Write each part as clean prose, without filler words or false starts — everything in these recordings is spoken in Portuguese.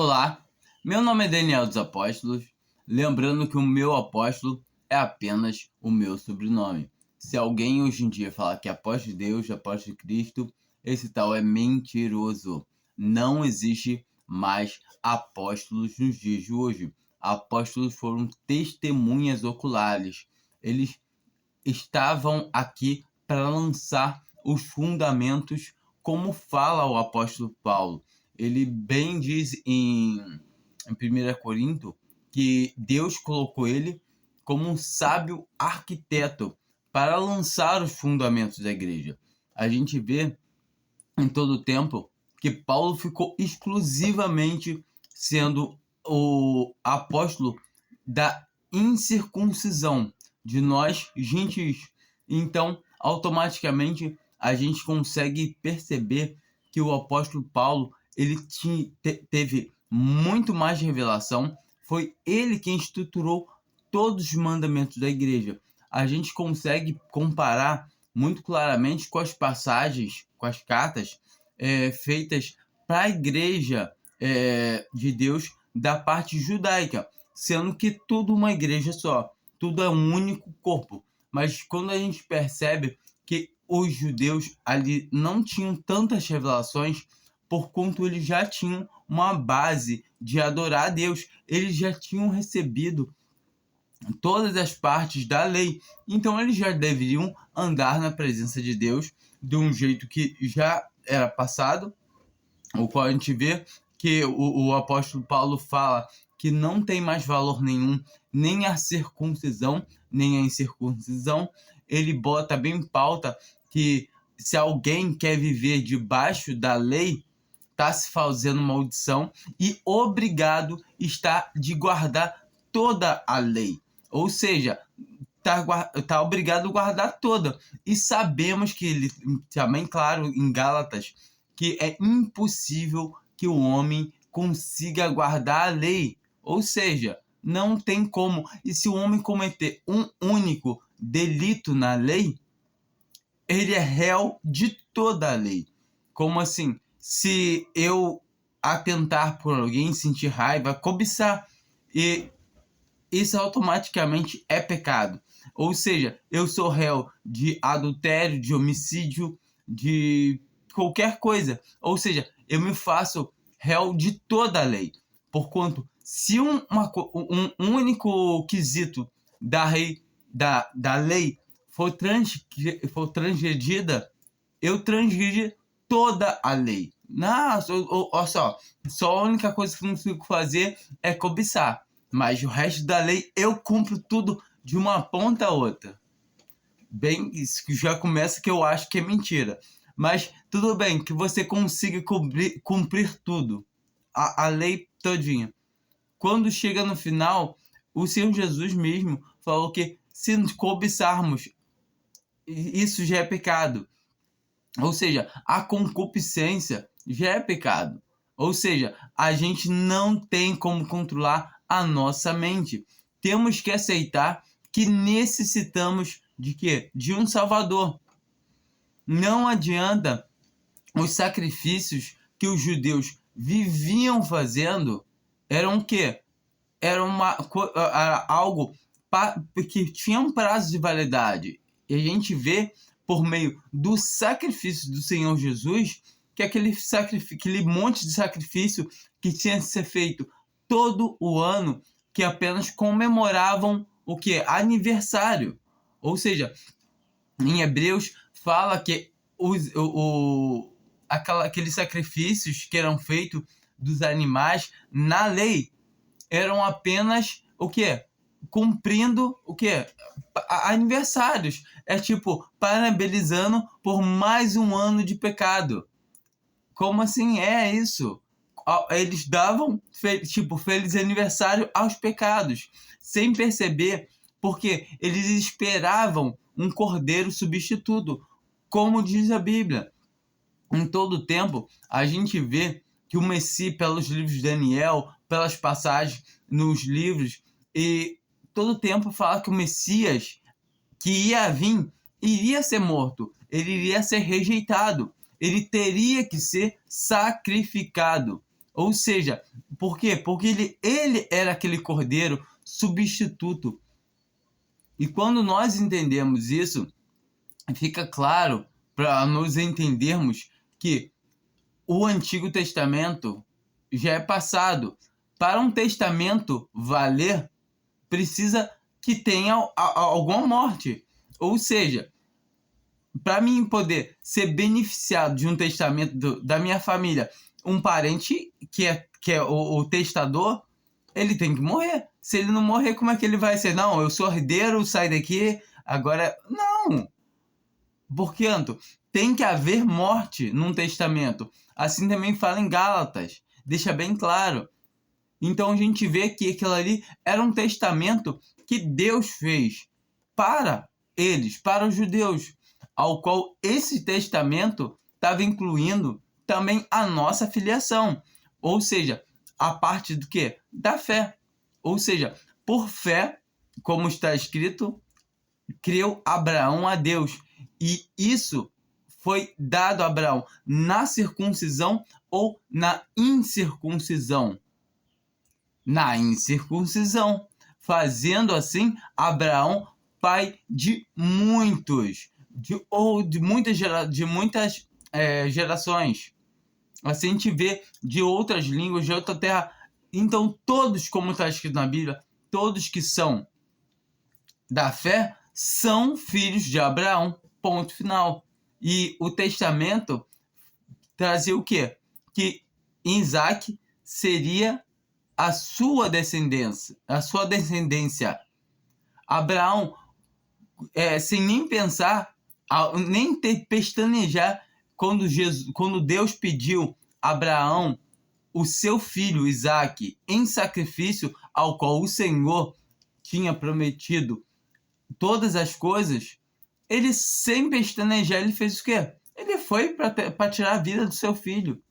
Olá, meu nome é Daniel dos Apóstolos, lembrando que o meu apóstolo é apenas o meu sobrenome. Se alguém hoje em dia falar que é apóstolo de Deus, apóstolo de Cristo, esse tal é mentiroso. Não existe mais apóstolos nos dias de hoje. Apóstolos foram testemunhas oculares. Eles estavam aqui para lançar os fundamentos, como fala o apóstolo Paulo. Ele bem diz em 1 Corinto que Deus colocou ele como um sábio arquiteto para lançar os fundamentos da igreja. A gente vê em todo o tempo que Paulo ficou exclusivamente sendo o apóstolo da incircuncisão de nós gentios. Então, automaticamente, a gente consegue perceber que o apóstolo Paulo ele teve muito mais revelação. Foi ele quem estruturou todos os mandamentos da igreja. A gente consegue comparar muito claramente com as passagens, com as cartas feitas para a igreja de Deus da parte judaica, sendo que tudo uma igreja só, tudo é um único corpo. Mas quando a gente percebe que os judeus ali não tinham tantas revelações, por quanto eles já tinham uma base de adorar a Deus, eles já tinham recebido todas as partes da lei, então eles já deveriam andar na presença de Deus de um jeito que já era passado, o qual a gente vê que o apóstolo Paulo fala que não tem mais valor nenhum, nem a circuncisão, nem a incircuncisão. Ele bota bem em pauta que se alguém quer viver debaixo da lei, está se fazendo maldição e obrigado está de guardar toda a lei. Ou seja, tá obrigado a guardar toda. E sabemos que ele também, claro, em Gálatas, que é impossível que o homem consiga guardar a lei. Ou seja, não tem como. E se o homem cometer um único delito na lei, ele é réu de toda a lei. Como assim? Se eu atentar por alguém, sentir raiva, cobiçar, e isso automaticamente é pecado. Ou seja, eu sou réu de adultério, de homicídio, de qualquer coisa. Ou seja, eu me faço réu de toda a lei. Porquanto, se um único quesito da lei for transgredida, eu transgredi toda a lei. Olha só a única coisa que eu não consigo fazer é cobiçar. Mas o resto da lei eu cumpro tudo de uma ponta a outra. Bem, isso já começa que eu acho que é mentira. Mas tudo bem, que você consiga cumprir tudo. A lei todinha. Quando chega no final, o Senhor Jesus mesmo falou que se cobiçarmos, isso já é pecado. Ou seja, a concupiscência já é pecado. Ou seja, a gente não tem como controlar a nossa mente. Temos que aceitar que necessitamos de quê? De um Salvador. Não adianta os sacrifícios que os judeus viviam fazendo eram o quê? Era algo que tinha um prazo de validade. E a gente vê por meio do sacrifício do Senhor Jesus que aquele monte de sacrifício que tinha que ser feito todo o ano, que apenas comemoravam o que? Aniversário. Ou seja, em Hebreus fala que aqueles sacrifícios que eram feitos dos animais na lei eram apenas o quê? Cumprindo o quê? Aniversários. É tipo, parabenizando por mais um ano de pecado. Como assim é isso? Eles davam, tipo, feliz aniversário aos pecados, sem perceber, porque eles esperavam um cordeiro substituto, como diz a Bíblia. Em todo o tempo, a gente vê que o Messias, pelos livros de Daniel, pelas passagens nos livros, e todo o tempo fala que o Messias que ia vir iria ser morto, ele iria ser rejeitado, ele teria que ser sacrificado. Ou seja, por quê? Porque ele era aquele cordeiro substituto. E quando nós entendemos isso, fica claro para nós entendermos que o Antigo Testamento já é passado. Para um testamento valer, precisa que tenha alguma morte. Ou seja, para mim poder ser beneficiado de um testamento da minha família, um parente que é o testador, ele tem que morrer. Se ele não morrer, como é que ele vai ser? Não, eu sou herdeiro, sai daqui, agora... Não! Portanto, tem que haver morte num testamento. Assim também fala em Gálatas. Deixa bem claro. Então a gente vê que aquilo ali era um testamento que Deus fez para eles, para os judeus, ao qual esse testamento estava incluindo também a nossa filiação. Ou seja, a parte do quê? Da fé. Ou seja, por fé, como está escrito, creu Abraão a Deus. E isso foi dado a Abraão na circuncisão ou na incircuncisão? Na incircuncisão, fazendo assim Abraão pai de muitos, de muitas gerações. Assim a gente vê de outras línguas, de outra terra. Então todos, como está escrito na Bíblia, todos que são da fé são filhos de Abraão, ponto final. E o testamento trazia o quê? Que Isaac seria a sua descendência. Abraão, sem nem pensar, nem ter pestanejar, quando Deus pediu a Abraão o seu filho Isaac em sacrifício, ao qual o Senhor tinha prometido todas as coisas, ele sem pestanejar, ele fez o quê? Ele foi para tirar a vida do seu filho,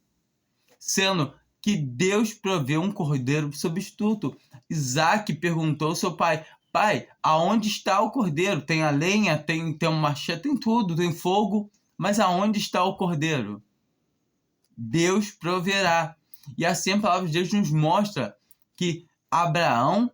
sendo que Deus proveu um cordeiro substituto. Isaac perguntou ao seu pai: pai, aonde está o cordeiro? Tem a lenha, tem um machete, tem tudo, tem fogo, mas aonde está o cordeiro? Deus proverá. E assim a palavra de Deus nos mostra que Abraão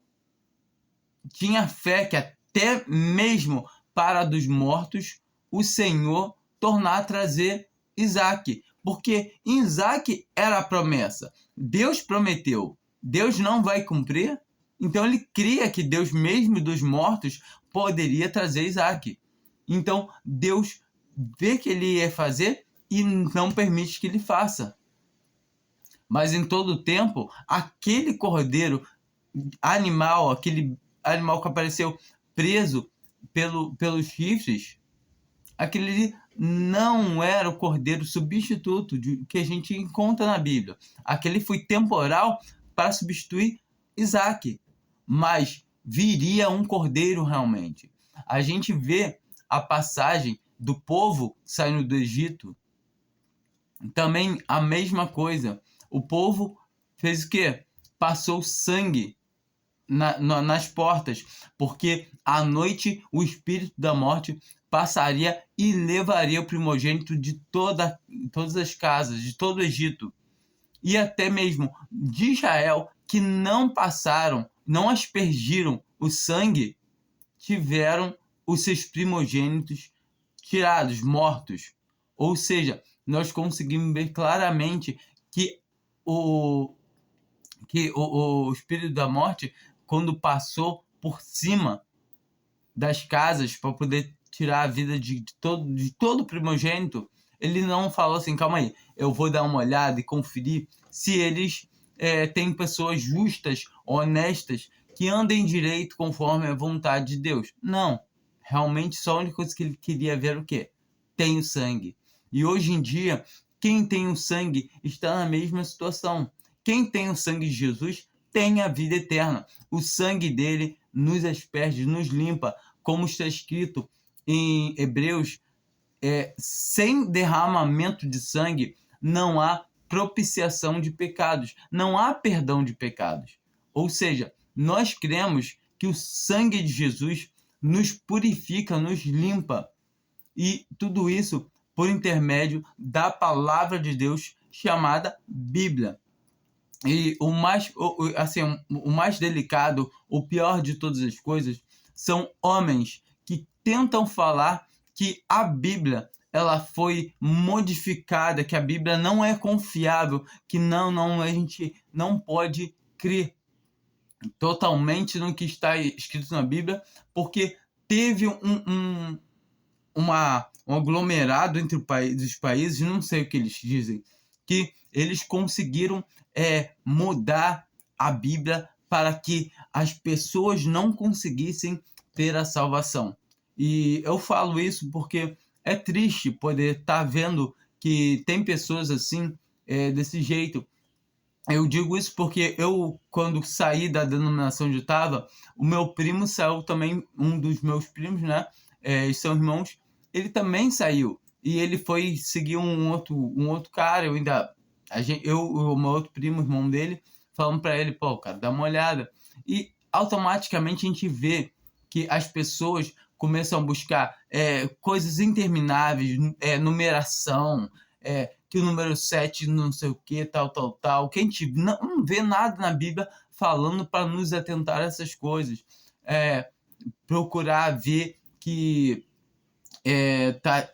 tinha fé que até mesmo para dos mortos o Senhor tornar a trazer Isaac. Porque Isaac era a promessa. Deus prometeu. Deus não vai cumprir. Então ele cria que Deus mesmo dos mortos poderia trazer Isaac. Então Deus vê que ele ia fazer e não permite que ele faça. Mas em todo o tempo, aquele cordeiro animal, aquele animal que apareceu preso pelos chifres, aquele ali não era o cordeiro substituto que a gente encontra na Bíblia. Aquele foi temporal para substituir Isaac, mas viria um cordeiro realmente. A gente vê a passagem do povo saindo do Egito, também a mesma coisa. O povo fez o quê? Passou sangue nas portas, porque à noite o espírito da morte passaria e levaria o primogênito de todas as casas, de todo o Egito, e até mesmo de Israel, que não passaram, não aspergiram o sangue, tiveram os seus primogênitos tirados, mortos. Ou seja, nós conseguimos ver claramente que o espírito da morte, quando passou por cima das casas para poder tirar a vida de todo primogênito, ele não falou assim: calma aí, eu vou dar uma olhada e conferir se eles têm pessoas justas, honestas, que andem direito conforme a vontade de Deus. Não, realmente só a única coisa que ele queria ver era o quê? Tem o sangue. E hoje em dia, quem tem o sangue está na mesma situação. Quem tem o sangue de Jesus tem a vida eterna. O sangue dele nos asperge, nos limpa, como está escrito em Hebreus, sem derramamento de sangue não há propiciação de pecados, não há perdão de pecados. Ou seja, nós cremos que o sangue de Jesus nos purifica, nos limpa, e tudo isso por intermédio da palavra de Deus chamada Bíblia. E assim, o mais delicado, o pior de todas as coisas, são homens que tentam falar que a Bíblia ela foi modificada, que a Bíblia não é confiável, que a gente não pode crer totalmente no que está escrito na Bíblia, porque teve um aglomerado entre os países, não sei o que eles dizem, que eles conseguiram mudar a Bíblia para que as pessoas não conseguissem ter a salvação. E eu falo isso porque é triste poder estar vendo que tem pessoas assim, desse jeito. Eu digo isso porque eu, quando saí da denominação onde eu estava, o meu primo saiu também, um dos meus primos, né? Eles são irmãos, ele também saiu. E ele foi seguir um outro cara, o meu outro primo, irmão dele, falando para ele, pô, cara, dá uma olhada. E automaticamente a gente vê que as pessoas começam a buscar coisas intermináveis, numeração, que o número 7 não sei o que, tal, que a gente não vê nada na Bíblia falando para nos atentar a essas coisas. Procurar ver que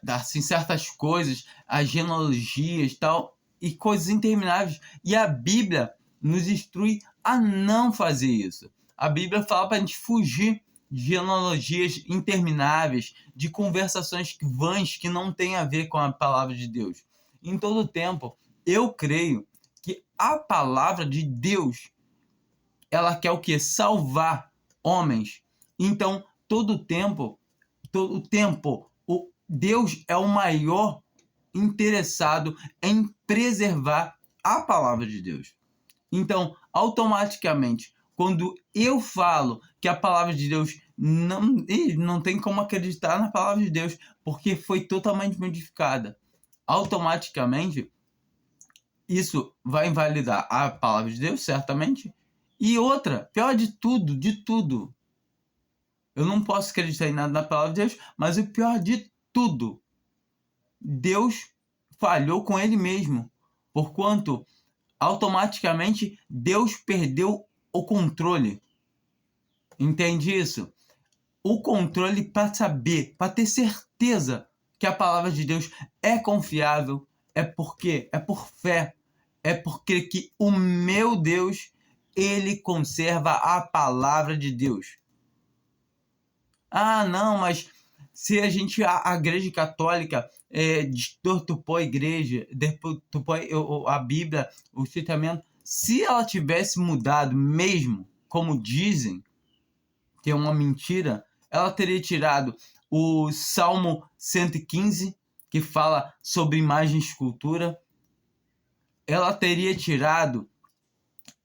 assim, certas coisas, as genealogias tal, e coisas intermináveis. E a Bíblia nos instrui a não fazer isso. A Bíblia fala para a gente fugir de genealogias intermináveis, de conversações vãs que não têm a ver com a palavra de Deus. Em todo tempo, eu creio que a palavra de Deus, ela quer o quê? Salvar homens. Então, todo tempo, Deus é o maior interessado em preservar a palavra de Deus. Então, automaticamente, quando eu falo que a palavra de Deus não tem como acreditar na palavra de Deus, porque foi totalmente modificada, automaticamente isso vai invalidar a palavra de Deus, certamente. E outra, pior de tudo, eu não posso acreditar em nada na palavra de Deus, mas o pior de tudo, Deus falhou com ele mesmo, porquanto automaticamente Deus perdeu o controle. Entende isso? O controle para saber, para ter certeza que a palavra de Deus é confiável, é por fé, é porque que o meu Deus, ele conserva a palavra de Deus. Ah, não, mas se a Igreja Católica deturpou a igreja, deturpou a Bíblia, o Testamento, se ela tivesse mudado mesmo, como dizem, que é uma mentira, ela teria tirado o Salmo 115, que fala sobre imagem e escultura, ela teria tirado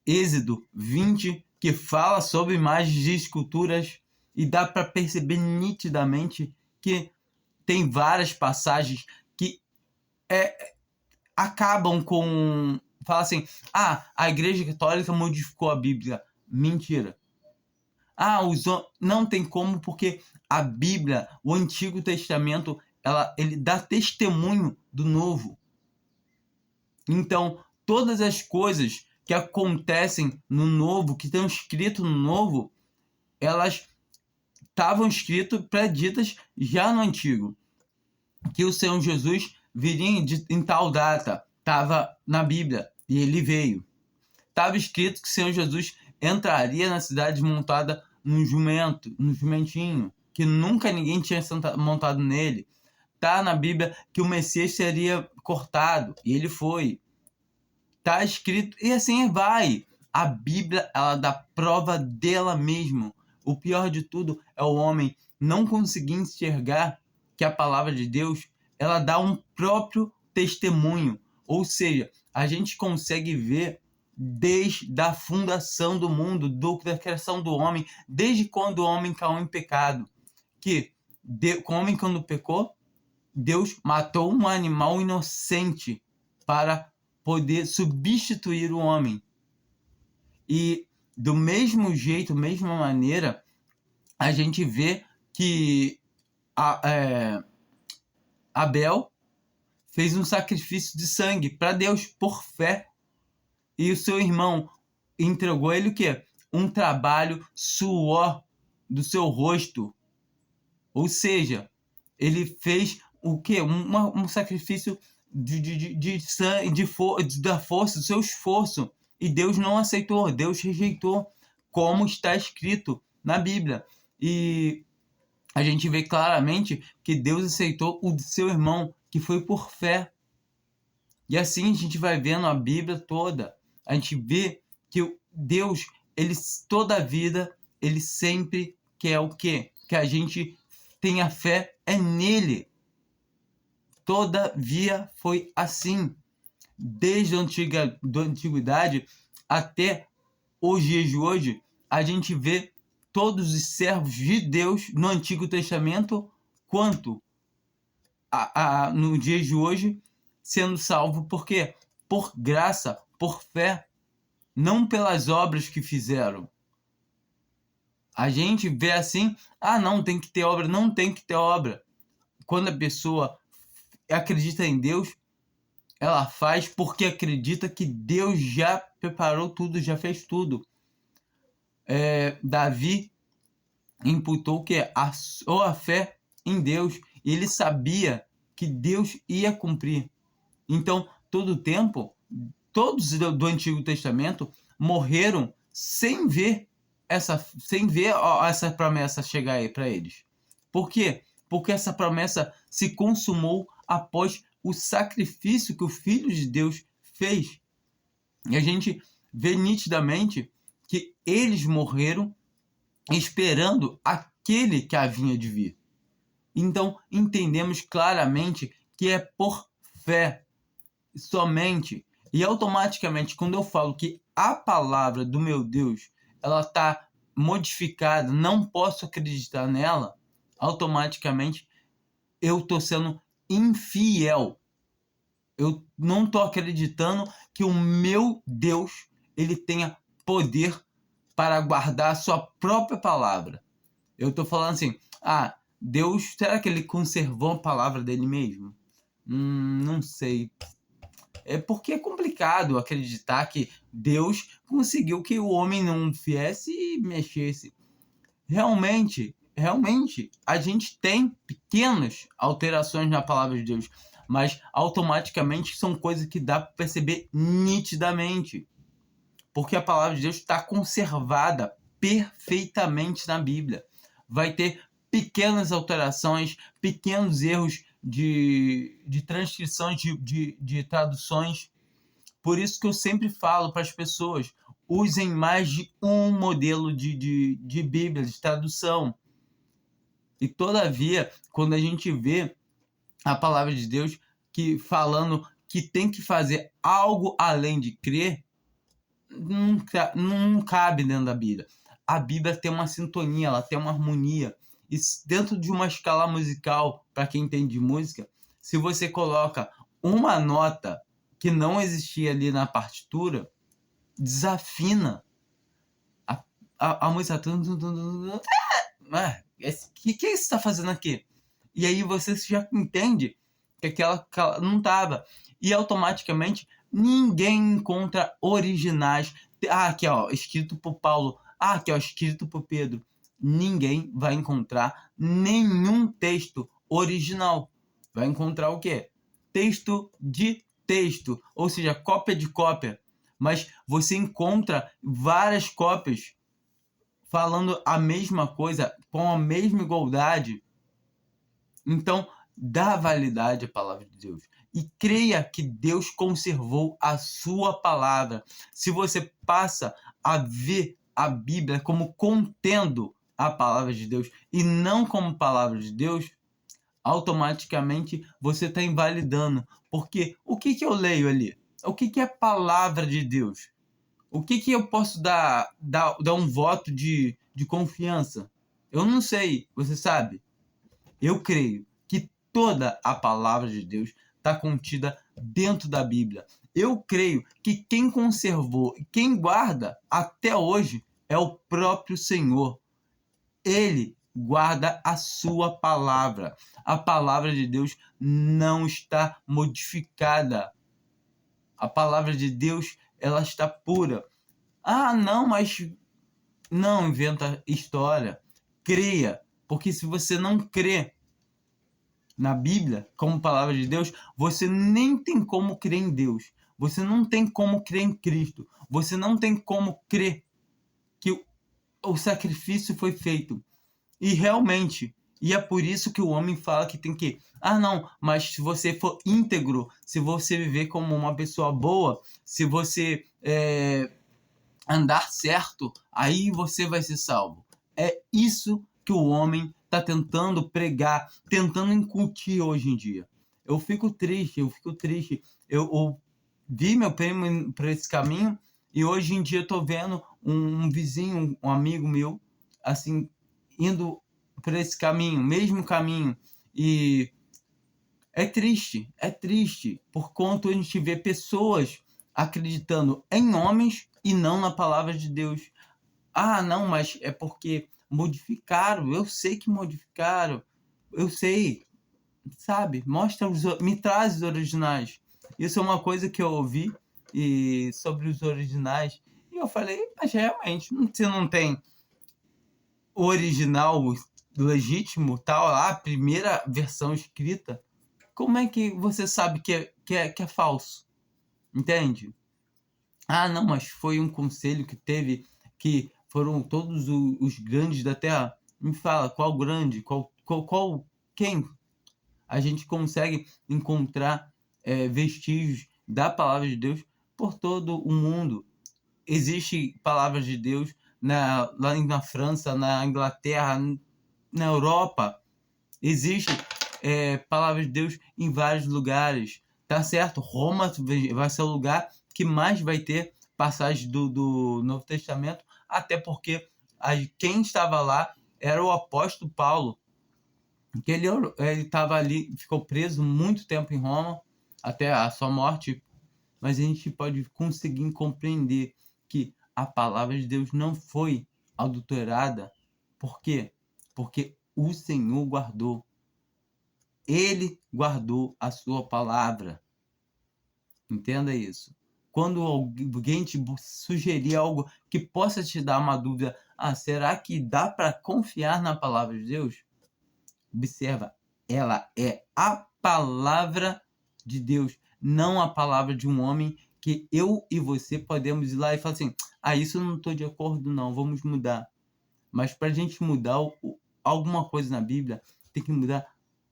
Êxodo 20, que fala sobre imagens e esculturas, e dá para perceber nitidamente que tem várias passagens que acabam com... Fala assim, a Igreja Católica modificou a Bíblia. Mentira. Não tem como, porque a Bíblia, o Antigo Testamento, ele dá testemunho do Novo. Então, todas as coisas que acontecem no Novo, que estão escritas no Novo, elas estavam escritas, preditas já no Antigo. Que o Senhor Jesus viria em tal data, estava na Bíblia, e ele veio. Estava escrito que o Senhor Jesus entraria na cidade montada num jumentinho, que nunca ninguém tinha montado nele. Está na Bíblia que o Messias seria cortado, e ele foi. Está escrito, e assim vai. A Bíblia, ela dá prova dela mesma. O pior de tudo é o homem não conseguir enxergar que a palavra de Deus, ela dá um próprio testemunho. Ou seja, a gente consegue ver desde a fundação do mundo, da criação do homem, desde quando o homem caiu em pecado, que o homem, quando pecou, Deus matou um animal inocente para poder substituir o homem. E do mesmo jeito, mesma maneira, a gente vê que Abel fez um sacrifício de sangue para Deus por fé. E o seu irmão entregou ele o quê? Um trabalho, suor do seu rosto. Ou seja, ele fez o quê? Um sacrifício de sangue, da força, do seu esforço. E Deus não aceitou, Deus rejeitou, como está escrito na Bíblia. E a gente vê claramente que Deus aceitou o seu irmão, que foi por fé. E assim a gente vai vendo a Bíblia toda. A gente vê que Deus, ele toda a vida, ele sempre quer o quê? Que a gente tenha fé nele. Todavia foi assim. Desde a antiguidade até os dias de hoje, a gente vê todos os servos de Deus no Antigo Testamento, quanto no dia de hoje, sendo salvo. Por quê? Por graça, por fé, não pelas obras que fizeram. A gente vê assim, não, tem que ter obra. Não tem que ter obra. Quando a pessoa acredita em Deus, ela faz porque acredita que Deus já preparou tudo, já fez tudo. Davi imputou que a fé em Deus. Ele sabia que Deus ia cumprir. Então, todo o tempo, todos do Antigo Testamento morreram sem ver essa promessa chegar aí para eles. Por quê? Porque essa promessa se consumou após o sacrifício que o Filho de Deus fez. E a gente vê nitidamente que eles morreram esperando aquele que havia de vir. Então, entendemos claramente que é por fé somente. E automaticamente, quando eu falo que a palavra do meu Deus, ela está modificada, não posso acreditar nela, automaticamente eu estou sendo infiel. Eu não estou acreditando que o meu Deus, ele tenha poder para guardar a sua própria palavra. Eu estou falando assim, Deus, será que ele conservou a palavra dele mesmo? Não sei. É porque é complicado acreditar que Deus conseguiu que o homem não viesse e mexesse. Realmente, a gente tem pequenas alterações na palavra de Deus, mas automaticamente são coisas que dá para perceber nitidamente. Porque a palavra de Deus está conservada perfeitamente na Bíblia. Vai ter pequenas alterações, pequenos erros de transcrições, de traduções. Por isso que eu sempre falo para as pessoas, usem mais de um modelo de Bíblia, de tradução. E todavia, quando a gente vê a palavra de Deus que falando que tem que fazer algo além de crer, não cabe dentro da Bíblia. A Bíblia tem uma sintonia, ela tem uma harmonia. E dentro de uma escala musical, para quem entende de música, se você coloca uma nota que não existia ali na partitura, desafina a música. Que isso está fazendo aqui? E aí você já entende que aquela não estava. E automaticamente ninguém encontra originais. Aqui ó, escrito por Paulo. Aqui ó, escrito por Pedro. Ninguém vai encontrar nenhum texto original. Vai encontrar o quê? Texto de texto, ou seja, cópia de cópia. Mas você encontra várias cópias falando a mesma coisa, com a mesma igualdade. Então, dá validade à palavra de Deus. E creia que Deus conservou a sua palavra. Se você passa a ver a Bíblia como contendo a palavra de Deus e não como palavra de Deus, automaticamente você está invalidando. Porque o que eu leio ali? O que é palavra de Deus? O que eu posso dar um voto de confiança? Eu não sei, você sabe? Eu creio que toda a palavra de Deus está contida dentro da Bíblia. Eu creio que quem conservou e quem guarda até hoje é o próprio Senhor. Ele guarda a sua palavra. A palavra de Deus não está modificada. A palavra de Deus ela está pura. Ah, não, mas não inventa história. Creia, porque se você não crê na Bíblia como palavra de Deus, você nem tem como crer em Deus. Você não tem como crer em Cristo. Você não tem como crer que o sacrifício foi feito. E realmente, e é por isso que o homem fala que tem que, ah não, mas se você for íntegro, se você viver como uma pessoa boa, se você andar certo, aí você vai ser salvo. É isso que o homem está tentando pregar, tentando incutir hoje em dia. Eu fico triste. Eu vi meu primo para esse caminho e hoje em dia estou vendo um vizinho, um amigo meu, assim, indo para esse caminho, mesmo caminho. E é triste, por quanto a gente vê pessoas acreditando em homens e não na palavra de Deus. Ah, não, mas é porque modificaram. Eu sei que modificaram. Eu sei, sabe? Me traz os originais. Isso é uma coisa que eu ouvi e sobre os originais. E eu falei, mas realmente, você não tem o original legítimo, tal lá, a primeira versão escrita, como é que você sabe que é falso? Entende? Ah, não, mas foi um conselho que teve, que foram todos os grandes da Terra. Me fala, qual grande? Quem? A gente consegue encontrar vestígios da palavra de Deus por todo o mundo. Existe palavras de Deus lá na França, na Inglaterra, na Europa. Existe palavras de Deus em vários lugares. Tá certo? Roma vai ser o lugar que mais vai ter passagens do Novo Testamento, até porque quem estava lá era o apóstolo Paulo, que ele estava ali, ficou preso muito tempo em Roma, até a sua morte, mas a gente pode conseguir compreender que a palavra de Deus não foi adulterada. Por quê? Porque o Senhor guardou. Ele guardou a sua palavra. Entenda isso. Quando alguém te sugerir algo que possa te dar uma dúvida, será que dá para confiar na palavra de Deus? Observa, ela é a palavra de Deus, não a palavra de um homem que eu e você podemos ir lá e falar assim, isso eu não estou de acordo não, vamos mudar. Mas para a gente mudar alguma coisa na Bíblia, tem que mudar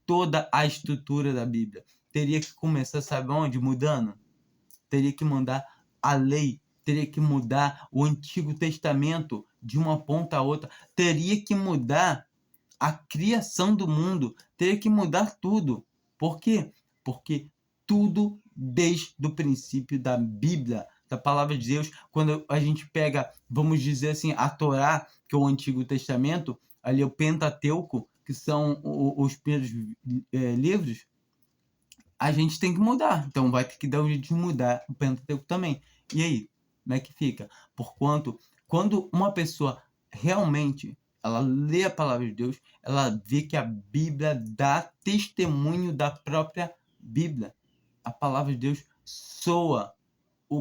toda a estrutura da Bíblia. Teria que começar, sabe onde? Mudando. Teria que mudar a lei, teria que mudar o Antigo Testamento de uma ponta a outra, teria que mudar a criação do mundo, teria que mudar tudo. Por quê? Porque tudo desde o princípio da Bíblia, da palavra de Deus, quando a gente pega, vamos dizer assim, a Torá, que é o Antigo Testamento, ali é o Pentateuco, que são os primeiros livros, a gente tem que mudar. Então vai ter que dar um jeito de mudar o Pentateuco também. E aí, como é que fica? Porquanto, quando uma pessoa realmente ela lê a palavra de Deus, ela vê que a Bíblia dá testemunho da própria Bíblia. A palavra de Deus soa.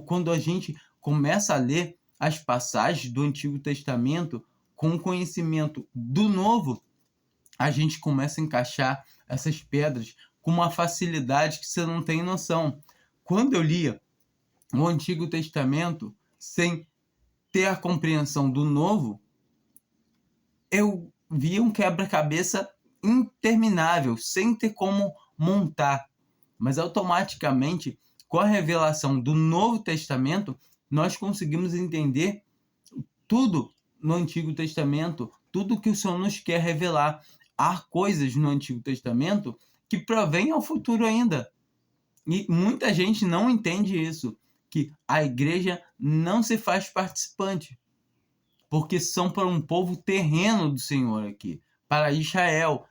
Quando a gente começa a ler as passagens do Antigo Testamento com o conhecimento do Novo, a gente começa a encaixar essas pedras com uma facilidade que você não tem noção. Quando eu lia o Antigo Testamento sem ter a compreensão do Novo, eu via um quebra-cabeça interminável, sem ter como montar. Mas automaticamente, com a revelação do Novo Testamento, nós conseguimos entender tudo no Antigo Testamento, tudo que o Senhor nos quer revelar. Há coisas no Antigo Testamento que provém ao futuro ainda. E muita gente não entende isso, que a igreja não se faz participante, porque são para um povo terreno do Senhor aqui, para Israel.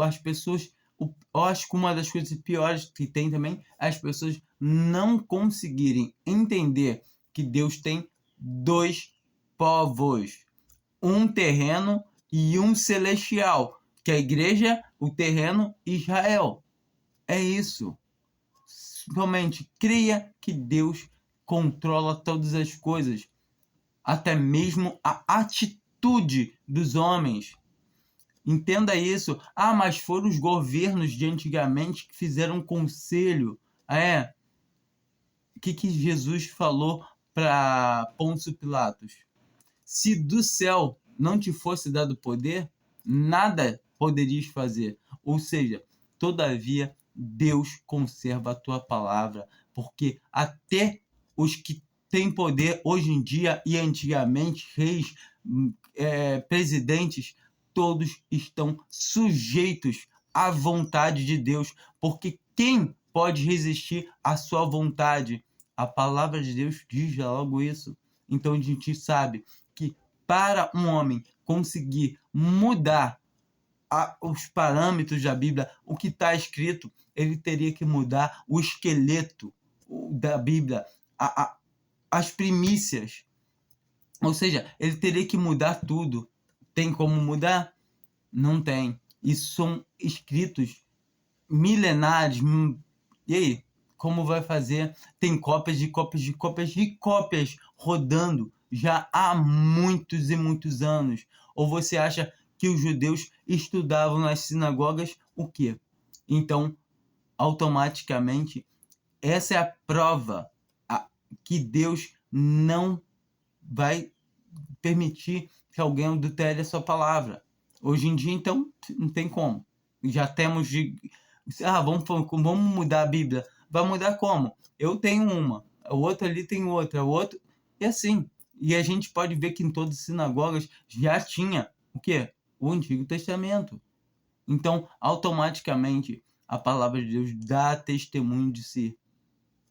As pessoas, eu acho que uma das coisas piores que tem também é as pessoas não conseguirem entender que Deus tem dois povos, um terreno e um celestial, que é a igreja, o terreno, Israel. É isso. Somente creia que Deus controla todas as coisas, até mesmo a atitude dos homens. Entenda isso. Ah, mas foram os governos de antigamente que fizeram um conselho. O que Jesus falou para Pôncio Pilatos? Se do céu não te fosse dado poder, nada poderias fazer. Ou seja, todavia, Deus conserva a tua palavra, porque até os que têm poder hoje em dia e antigamente, reis, presidentes, todos estão sujeitos à vontade de Deus, porque quem pode resistir à sua vontade? A palavra de Deus diz logo isso. Então a gente sabe que para um homem conseguir mudar os parâmetros da Bíblia, o que está escrito, ele teria que mudar o esqueleto da Bíblia, as primícias. Ou seja, ele teria que mudar tudo. Tem como mudar? Não tem. Isso são escritos milenares. E aí? Como vai fazer? Tem cópias de cópias de cópias de cópias rodando já há muitos e muitos anos. Ou você acha que os judeus estudavam nas sinagogas o quê? Então, automaticamente, essa é a prova que Deus não vai permitir que alguém adultere a sua palavra. Hoje em dia, então, não tem como. Já temos de... vamos mudar a Bíblia. Vai mudar como? Eu tenho uma, o outro ali tem outra, o outro... E assim. E a gente pode ver que em todas as sinagogas já tinha o quê? O Antigo Testamento. Então, automaticamente, a palavra de Deus dá testemunho de si.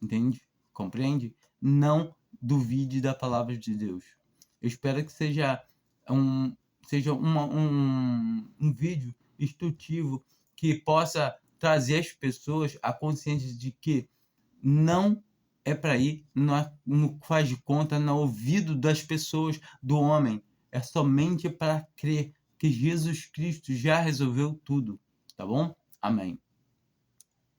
Entende? Compreende? Não duvide da palavra de Deus. Eu espero que seja um vídeo instrutivo que possa trazer às pessoas a consciência de que não é para ir no faz de conta, no ouvido das pessoas, do homem. É somente para crer que Jesus Cristo já resolveu tudo. Tá bom? Amém.